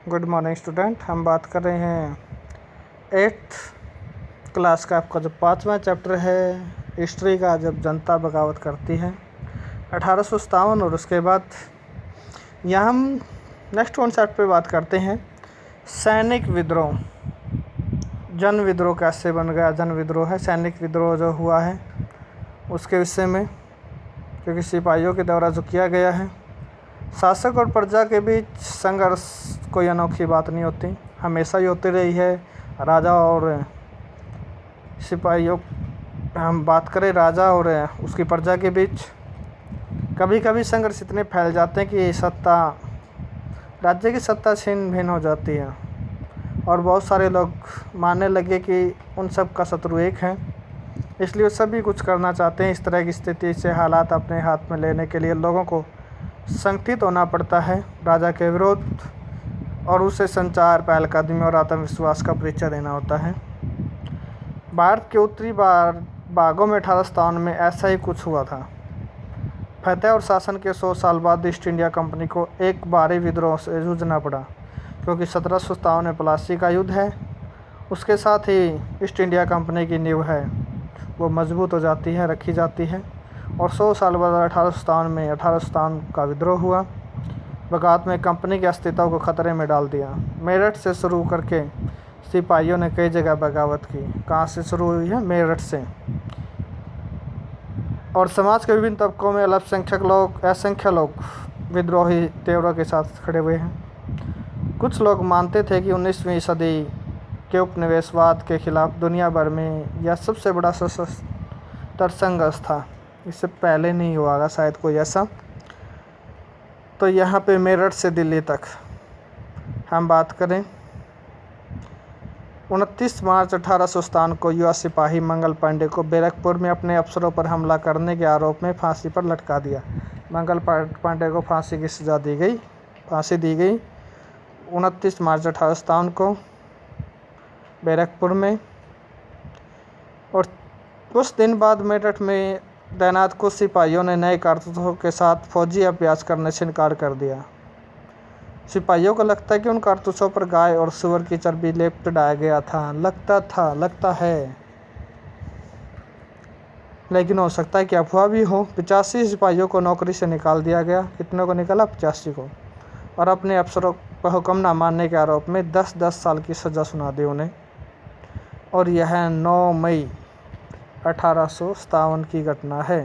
Good morning student. हम बात कर रहे हैं 8th क्लास का आपका जो 5वां चैप्टर है हिस्ट्री का, जब जनता बगावत करती है 1857। और उसके बाद यहाँ हम नेक्स्ट कॉन्सेप्ट पे बात करते हैं सैनिक विद्रोह। जन विद्रोह कैसे बन गया, जन विद्रोह है सैनिक विद्रोह जो हुआ है उसके विषय में, क्योंकि सिपाहियों के द्वारा जो किया गया है। शासक और प्रजा के बीच संघर्ष कोई अनोखी बात नहीं होती, हमेशा ही होती रही है। राजा और सिपाहियों, हम बात करें राजा और उसकी प्रजा के बीच, कभी कभी संघर्ष इतने फैल जाते हैं कि राज्य की सत्ता छीन भिन्न हो जाती है और बहुत सारे लोग मानने लगे कि उन सब का शत्रु एक है, इसलिए वो सभी कुछ करना चाहते हैं। इस तरह की स्थिति से हालात अपने हाथ में लेने के लिए लोगों को संगठित होना पड़ता है राजा के विरोध, और उसे संचार, पहलकदमी और आत्मविश्वास का परिचय देना होता है। भारत के उत्तरी भागों में 1857 में ऐसा ही कुछ हुआ था। फतेह और शासन के 100 साल बाद ईस्ट इंडिया कंपनी को एक भारी विद्रोह से जूझना पड़ा, क्योंकि 1757 में प्लासी का युद्ध है। उसके साथ ही ईस्ट इंडिया कंपनी की नींव है वो मजबूत हो जाती है, रखी जाती है। और 100 साल बाद 1857 में 1857 का विद्रोह हुआ। बगावत में कंपनी के अस्तित्व को खतरे में डाल दिया। मेरठ से शुरू करके सिपाहियों ने कई जगह बगावत की। कहाँ से शुरू हुई है? मेरठ से। और समाज के विभिन्न तबकों में असंख्य लोग विद्रोही तेवरों के साथ खड़े हुए हैं। कुछ लोग मानते थे कि 19वीं सदी के उपनिवेशवाद के खिलाफ दुनिया भर में यह सबसे बड़ा सशस्त्र संघर्ष था, इससे पहले नहीं हुआ था शायद कोई ऐसा। तो यहाँ पे मेरठ से दिल्ली तक हम बात करें, 29 मार्च 1857 को युवा सिपाही मंगल पांडे को बैरकपुर में अपने अफसरों पर हमला करने के आरोप में फांसी पर लटका दिया। मंगल पांडे को फांसी की सजा दी गई, 29 मार्च 1857 को बैरकपुर में। और कुछ दिन बाद मेरठ में तैनात कुछ सिपाहियों ने नए कारतूसों के साथ फौजी अभ्यास करने से इनकार कर दिया। सिपाहियों को लगता है कि उन कारतूसों पर गाय और सूअर की चर्बी लेप चढ़ाया गया था। लगता है, लेकिन हो सकता है कि अफवाह भी हो। 85 सिपाहियों को नौकरी से निकाल दिया गया। कितनों को निकाला? 85 को। और अपने अफसरों का हुक्म न मानने के आरोप में 10-10 साल की सज़ा सुना दी उन्हें। और यह 9 मई 1857 की घटना है।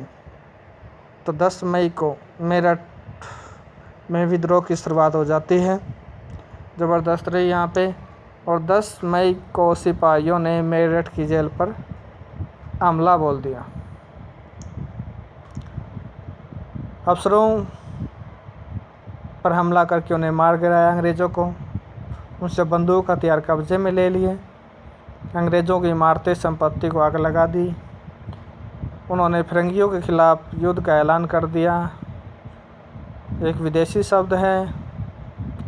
तो 10 मई को मेरठ में विद्रोह की शुरुआत हो जाती है, ज़बरदस्त रही यहाँ पे। और 10 मई को सिपाहियों ने मेरठ की जेल पर हमला बोल दिया। अफसरों पर हमला करके उन्हें मार गिराया। अंग्रेज़ों को उनसे बंदूक हथियार कब्जे में ले लिए। अंग्रेज़ों की इमारतें, संपत्ति को आग लगा दी। उन्होंने फिरंगियों के खिलाफ युद्ध का ऐलान कर दिया। एक विदेशी शब्द है,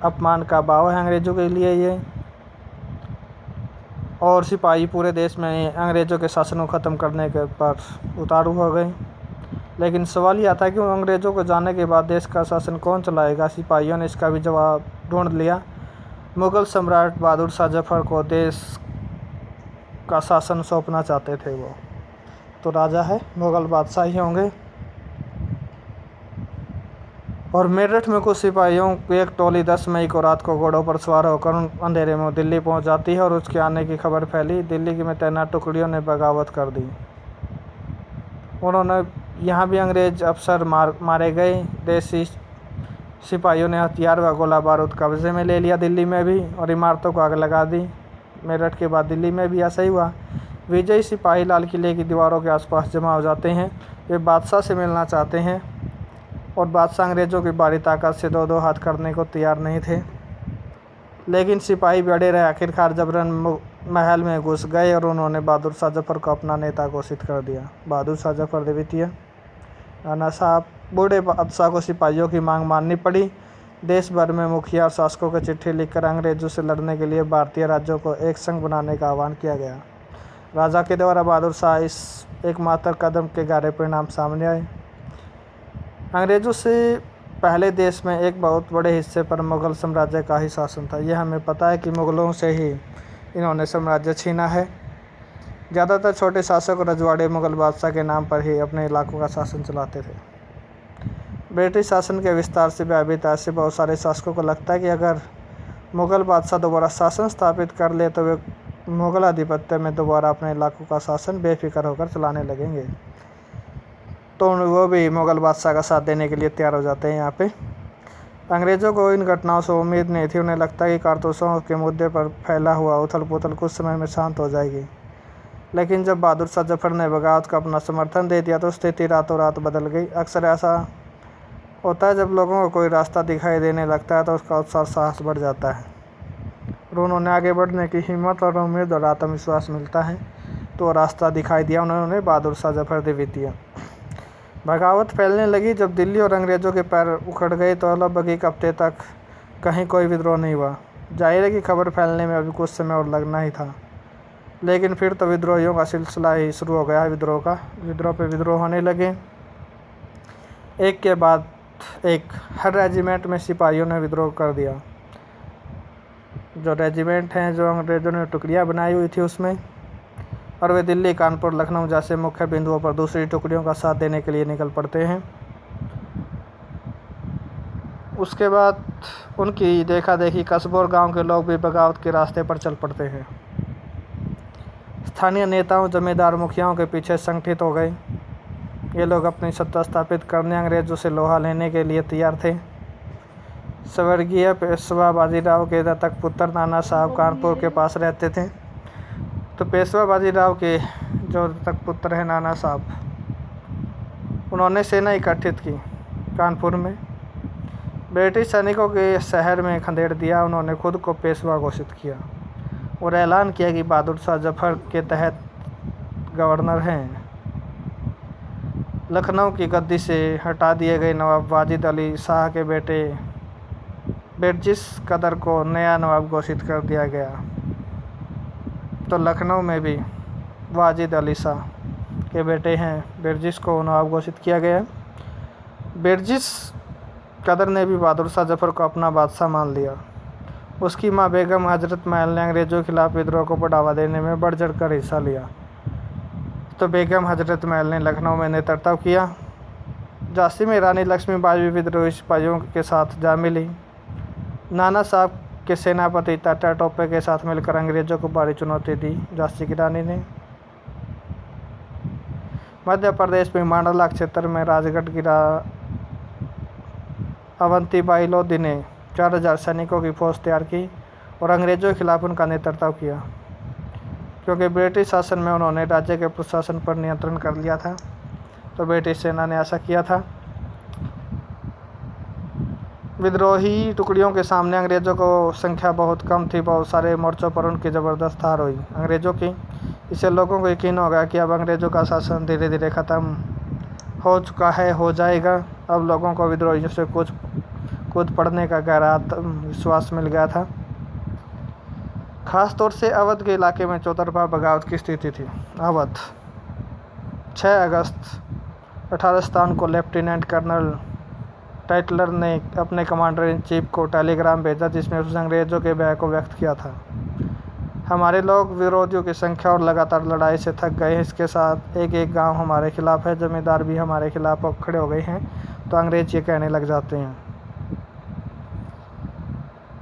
अपमान का भाव है अंग्रेज़ों के लिए ये। और सिपाही पूरे देश में अंग्रेज़ों के शासन को ख़त्म करने के पर उतारू हो गए। लेकिन सवाल यह था कि उन अंग्रेज़ों को जाने के बाद देश का शासन कौन चलाएगा? सिपाहियों ने इसका भी जवाब ढूंढ लिया। मुग़ल सम्राट बहादुर शाह जफ़र को देश का शासन सौंपना चाहते थे वो। तो राजा है, मुग़ल बादशाह ही होंगे। और मेरठ में कुछ सिपाहियों की एक टोली 10 मई को रात को घोड़ों पर सवार होकर अंधेरे में दिल्ली पहुंच जाती है और उसके आने की खबर फैली। दिल्ली में तैनात टुकड़ियों ने बगावत कर दी। उन्होंने यहाँ भी अंग्रेज अफसर मारे गए। देसी सिपाहियों ने हथियार व गोला बारूद कब्जे में ले लिया दिल्ली में भी, और इमारतों को आग लगा दी। मेरठ के बाद दिल्ली में भी ऐसा ही हुआ। विजयी सिपाही लाल किले की दीवारों के आसपास जमा हो जाते हैं। वे बादशाह से मिलना चाहते हैं, और बादशाह अंग्रेज़ों की भारी ताकत से दो हाथ करने को तैयार नहीं थे। लेकिन सिपाही भी अड़े रहे। आखिरकार जबरन महल में घुस गए और उन्होंने बहादुर शाह जफ़र को अपना नेता घोषित कर दिया। बहादुर शाह जफ़र द्वितीय। राणा साहब बूढ़े बादशाह को सिपाहियों की मांग माननी पड़ी। देश भर में मुखिया और शासकों को चिट्ठी लिखकर अंग्रेज़ों से लड़ने के लिए भारतीय राज्यों को एक संघ बनाने का आह्वान किया गया। राजा के द्वारा बहादुर शाह इस एकमात्र कदम के गहरे परिणाम सामने आए। अंग्रेज़ों से पहले देश में एक बहुत बड़े हिस्से पर मुग़ल साम्राज्य का ही शासन था। यह हमें पता है कि मुग़लों से ही इन्होंने साम्राज्य छीना है। ज़्यादातर छोटे शासक और रजवाड़े मुग़ल बादशाह के नाम पर ही अपने इलाकों का शासन चलाते थे। ब्रिटिश शासन के विस्तार से भयभीत से बहुत सारे शासकों को लगता है कि अगर मुग़ल बादशाह दोबारा शासन स्थापित कर ले तो वे मुग़ल आधिपत्य में दोबारा अपने इलाकों का शासन बेफिक्र होकर चलाने लगेंगे। तो वो भी मुग़ल बादशाह का साथ देने के लिए तैयार हो जाते हैं। यहाँ पे अंग्रेज़ों को इन घटनाओं से उम्मीद नहीं थी। उन्हें लगता है कि कारतूसों के मुद्दे पर फैला हुआ उथल पुथल कुछ समय में शांत हो जाएगी, लेकिन जब बहादुर शाह जफ़र ने बगावत को अपना समर्थन दे दिया तो स्थिति रातों रात बदल गई। अक्सर ऐसा होता है, जब लोगों को कोई रास्ता दिखाई देने लगता है तो उसका उत्साह साहस बढ़ जाता है और उन्होंने आगे बढ़ने की हिम्मत और उम्मीद और आत्मविश्वास मिलता है। तो रास्ता दिखाई दिया उन्होंने बहादुर शाह जफ़र द्वितीय। बगावत फैलने लगी। जब दिल्ली और अंग्रेज़ों के पैर उखड़ गए तो लगभग एक हफ्ते तक कहीं कोई विद्रोह नहीं हुआ। जाहिर है कि खबर फैलने में अभी कुछ समय और लगना ही था, लेकिन फिर तो विद्रोहियों का सिलसिला ही शुरू हो गया। विद्रोह पे विद्रोह होने लगे, एक के बाद एक। हर रेजिमेंट में सिपाहियों ने विद्रोह कर दिया। जो रेजिमेंट हैं, जो अंग्रेज़ों ने टुकड़ियाँ बनाई हुई थी उसमें, और वे दिल्ली, कानपुर, लखनऊ जैसे मुख्य बिंदुओं पर दूसरी टुकड़ियों का साथ देने के लिए निकल पड़ते हैं। उसके बाद उनकी देखा देखी कस्बों और गांव के लोग भी बगावत के रास्ते पर चल पड़ते हैं। स्थानीय नेताओं, जमींदार, मुखियाओं के पीछे संगठित हो गए। ये लोग अपनी सत्ता स्थापित करने अंग्रेज़ों से लोहा लेने के लिए तैयार थे। स्वर्गीय पेशवा बाजीराव के दत्तक पुत्र नाना साहब कानपुर के पास रहते थे। तो पेशवा बाजीराव के जो दत्तक पुत्र हैं नाना साहब, उन्होंने सेना इकट्ठित की कानपुर में। ब्रिटिश सैनिकों के शहर में खदेड़ दिया। उन्होंने खुद को पेशवा घोषित किया और ऐलान किया कि बहादुर शाह जफ़र के तहत गवर्नर हैं। लखनऊ की गद्दी से हटा दिए गए नवाब वाजिद अली शाह के बेटे बेरजिस कदर को नया नवाब घोषित कर दिया गया। तो लखनऊ में भी वाजिद अली शाह के बेटे हैं बेरजिस को नवाब घोषित किया गया। बेरजिस कदर ने भी बहादुर शाह जफ़र को अपना बादशाह मान लिया। उसकी मां बेगम हजरत महल ने अंग्रेज़ों के खिलाफ विद्रोह को बढ़ावा देने में बढ़ चढ़ कर हिस्सा लिया। तो बेगम हजरत महल ने लखनऊ में नेतृत्व किया। झांसी में रानी लक्ष्मीबाई भी विद्रोही सिपाहियों के साथ जा मिली। नाना साहब के सेनापति टाटा टोपे के साथ मिलकर अंग्रेज़ों को भारी चुनौती दी झांसी की रानी ने। मध्य प्रदेश में मांडला क्षेत्र में राजगढ़ की अवंतीबाई लोधी ने 4000 सैनिकों की फौज तैयार की और अंग्रेज़ों के खिलाफ उनका नेतृत्व किया। क्योंकि ब्रिटिश शासन में उन्होंने राज्य के प्रशासन पर नियंत्रण कर लिया था, तो ब्रिटिश सेना ने ऐसा किया था। विद्रोही टुकड़ियों के सामने अंग्रेज़ों को संख्या बहुत कम थी। बहुत सारे मोर्चों पर उनकी ज़बरदस्त हार हुई अंग्रेज़ों की। इससे लोगों को यकीन हो गया कि अब अंग्रेज़ों का शासन धीरे धीरे ख़त्म हो चुका है, हो जाएगा। अब लोगों को विद्रोहियों से कूद पड़ने का गहरा विश्वास मिल गया था। ख़ास तौर से अवध के इलाके में चौतरफा बगावत की स्थिति थी। अवध 6 अगस्त 1857 को लेफ्टिनेंट कर्नल टाइटलर ने अपने कमांडर इन चीफ को टेलीग्राम भेजा, जिसमें उसने अंग्रेज़ों के भय को व्यक्त किया था। हमारे लोग विरोधियों की संख्या और लगातार लड़ाई से थक गए हैं। इसके साथ एक एक गांव हमारे खिलाफ है, जमींदार भी हमारे खिलाफ खड़े हो गए हैं। तो अंग्रेज़ ये कहने लग जाते हैं।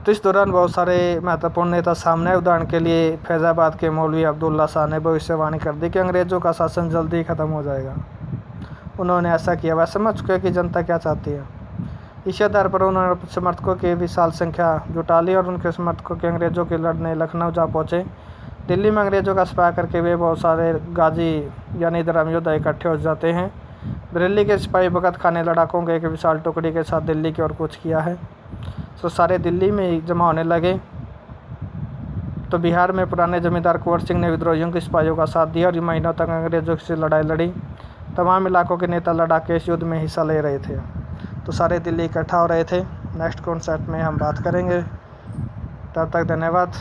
तो इस दौरान बहुत सारे महत्वपूर्ण नेता सामने। उदाहरण के लिए फैज़ाबाद के मौलवी अब्दुल्ला शाह ने भविष्यवाणी कर दी कि अंग्रेज़ों का शासन जल्दी ही ख़त्म हो जाएगा। उन्होंने ऐसा किया। वह समझ चुके कि जनता क्या चाहती है। इसी आधार पर उन्होंने अपने समर्थकों की विशाल संख्या जुटा ली और उनके समर्थकों के अंग्रेज़ों के लड़ने लखनऊ जा पहुँचे। दिल्ली में अंग्रेज़ों का सिपाही करके वे बहुत सारे गाजी यानी धर्म योद्धा इकट्ठे हो जाते हैं। बरेली के सिपाही भगत खान ने लड़ाकों के एक विशाल टुकड़ी के साथ दिल्ली की ओर कूच किया है। तो सारे दिल्ली में जमा होने लगे। तो बिहार में पुराने जमींदार कुंवर सिंह ने विद्रोहियों के सिपाहियों का साथ दिया और महीनों तक अंग्रेज़ों से लड़ाई लड़ी। तमाम इलाकों के नेता लड़ाके इस युद्ध में हिस्सा ले रहे थे। तो सारे दिल्ली इकट्ठा हो रहे थे। नेक्स्ट कॉन्सेप्ट में हम बात करेंगे। तब तक धन्यवाद।